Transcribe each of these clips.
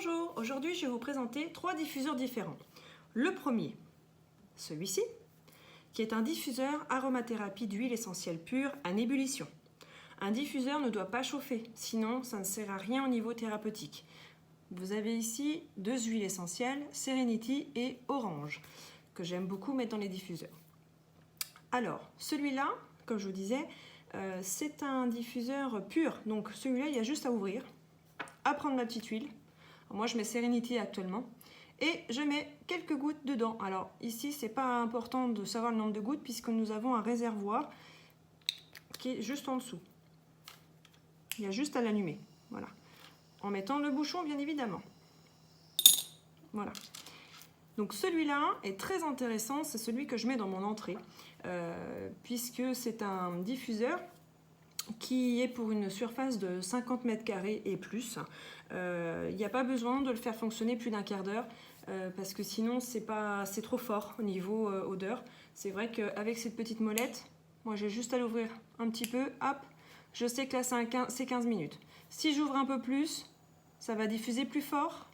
Bonjour, aujourd'hui je vais vous présenter 3 diffuseurs différents. Le premier, celui-ci, qui est un diffuseur aromathérapie d'huile essentielle pure à ébullition. Un diffuseur ne doit pas chauffer, sinon ça ne sert à rien au niveau thérapeutique. Vous avez ici 2 huiles essentielles, Serenity et Orange, que j'aime beaucoup mettre dans les diffuseurs. Alors, celui-là, comme je vous disais, c'est un diffuseur pur, donc celui-là il y a juste à ouvrir, à prendre ma petite huile. Moi je mets Serenity actuellement et je mets quelques gouttes dedans. Alors ici c'est pas important de savoir le nombre de gouttes puisque nous avons un réservoir qui est juste en dessous. Il y a juste à l'allumer, voilà. En mettant le bouchon bien évidemment. Voilà. Donc celui-là est très intéressant, c'est celui que je mets dans mon entrée puisque c'est un diffuseur qui est pour une surface de 50 mètres carrés et plus. Il n'y a pas besoin de le faire fonctionner plus d'un quart d'heure parce que sinon c'est trop fort au niveau odeur. C'est vrai qu'avec cette petite molette, moi j'ai juste à l'ouvrir un petit peu, hop, je sais que là c'est 15 minutes. Si j'ouvre un peu plus, ça va diffuser plus fort,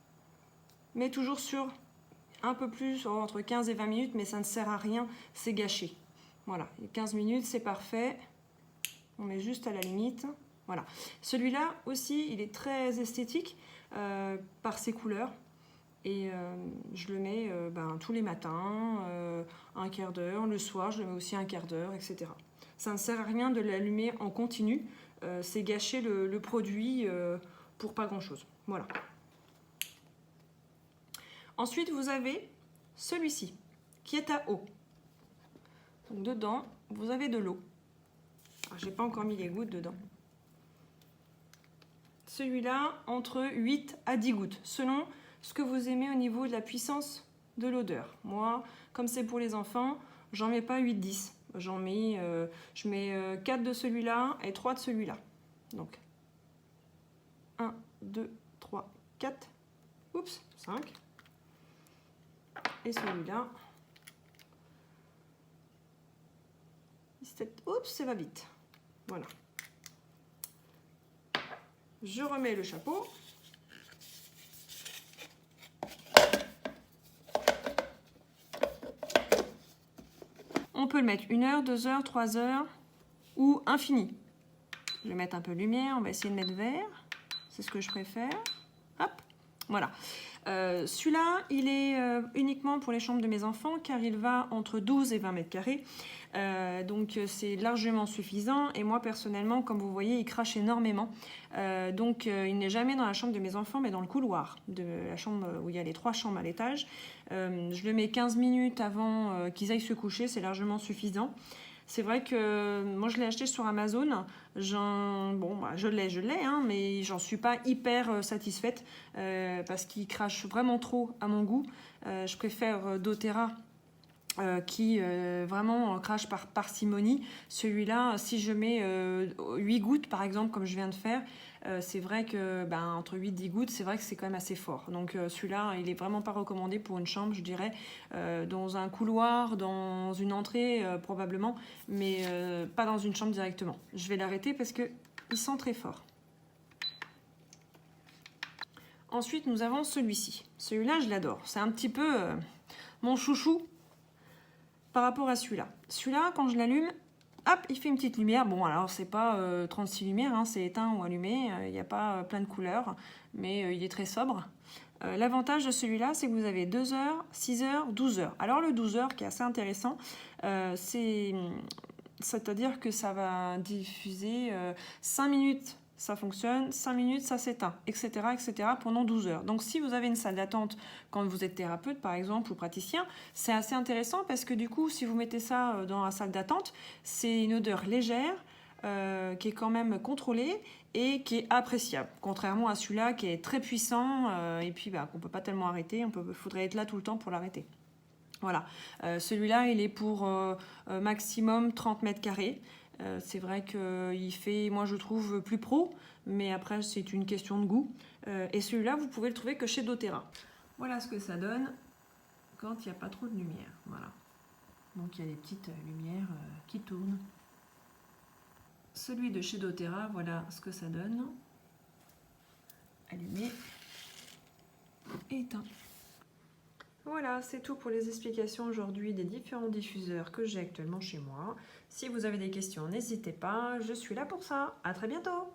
mais toujours sur un peu plus, entre 15 et 20 minutes, mais ça ne sert à rien, c'est gâché. Voilà, 15 minutes c'est parfait. On met juste à la limite. Voilà. Celui-là aussi, il est très esthétique par ses couleurs. Et je le mets tous les matins, un quart d'heure. Le soir, je le mets aussi un quart d'heure, etc. Ça ne sert à rien de l'allumer en continu. C'est gâcher le produit pour pas grand-chose. Voilà. Ensuite, vous avez celui-ci, qui est à eau. Donc, dedans, vous avez de l'eau. J'ai pas encore mis les gouttes dedans. Celui-là, entre 8 à 10 gouttes, selon ce que vous aimez au niveau de la puissance de l'odeur. Moi, comme c'est pour les enfants, j'en mets pas 8-10. Je mets 4 de celui-là et 3 de celui-là. Donc, 1, 2, 3, 4. Oups, 5. Et celui-là. Oups, ça va vite. Voilà. Je remets le chapeau. On peut le mettre 1 heure, 2 heures, 3 heures ou infini. Je vais mettre un peu de lumière, on va essayer de mettre vert. C'est ce que je préfère. Hop, voilà. Celui-là, il est uniquement pour les chambres de mes enfants car il va entre 12 et 20 mètres carrés. Donc c'est largement suffisant et moi personnellement, comme vous voyez, il crache énormément. Il n'est jamais dans la chambre de mes enfants mais dans le couloir de la chambre où il y a les 3 chambres à l'étage. Je le mets 15 minutes avant qu'ils aillent se coucher, c'est largement suffisant. C'est vrai que moi je l'ai acheté sur Amazon, je l'ai, hein, mais j'en suis pas hyper satisfaite parce qu'il crache vraiment trop à mon goût. Je préfère doTERRA qui vraiment crache par parcimonie. Celui-là, si je mets 8 gouttes par exemple, comme je viens de faire, c'est vrai que entre 8 et 10 gouttes, c'est vrai que c'est quand même assez fort. Donc celui-là, il est vraiment pas recommandé pour une chambre, je dirais, dans un couloir, dans une entrée probablement, mais pas dans une chambre directement. Je vais l'arrêter parce qu'il sent très fort. Ensuite, nous avons celui-ci. Celui-là, je l'adore. C'est un petit peu mon chouchou par rapport à celui-là. Celui-là, quand je l'allume, hop, il fait une petite lumière. Bon, alors, c'est pas 36 lumières, hein, c'est éteint ou allumé. Il n'y a pas plein de couleurs, mais il est très sobre. L'avantage de celui-là, c'est que vous avez 2 heures, 6 heures, 12 heures. Alors, le 12 heures, qui est assez intéressant, c'est-à-dire que ça va diffuser 5 minutes. Ça fonctionne, 5 minutes, ça s'éteint, etc., etc. pendant 12 heures. Donc, si vous avez une salle d'attente quand vous êtes thérapeute, par exemple, ou praticien, c'est assez intéressant parce que du coup, si vous mettez ça dans la salle d'attente, c'est une odeur légère qui est quand même contrôlée et qui est appréciable. Contrairement à celui-là qui est très puissant et puis qu'on ne peut pas tellement arrêter. Il faudrait être là tout le temps pour l'arrêter. Voilà. Celui-là, il est pour maximum 30 mètres carrés. C'est vrai qu'il fait, moi je trouve, plus pro, mais après c'est une question de goût. Et celui-là, vous pouvez le trouver que chez doTERRA. Voilà ce que ça donne quand il n'y a pas trop de lumière. Voilà. Donc il y a des petites lumières qui tournent. Celui de chez doTERRA, voilà ce que ça donne. Allumé. éteint. Voilà, c'est tout pour les explications aujourd'hui des différents diffuseurs que j'ai actuellement chez moi. Si vous avez des questions, n'hésitez pas, je suis là pour ça. À très bientôt!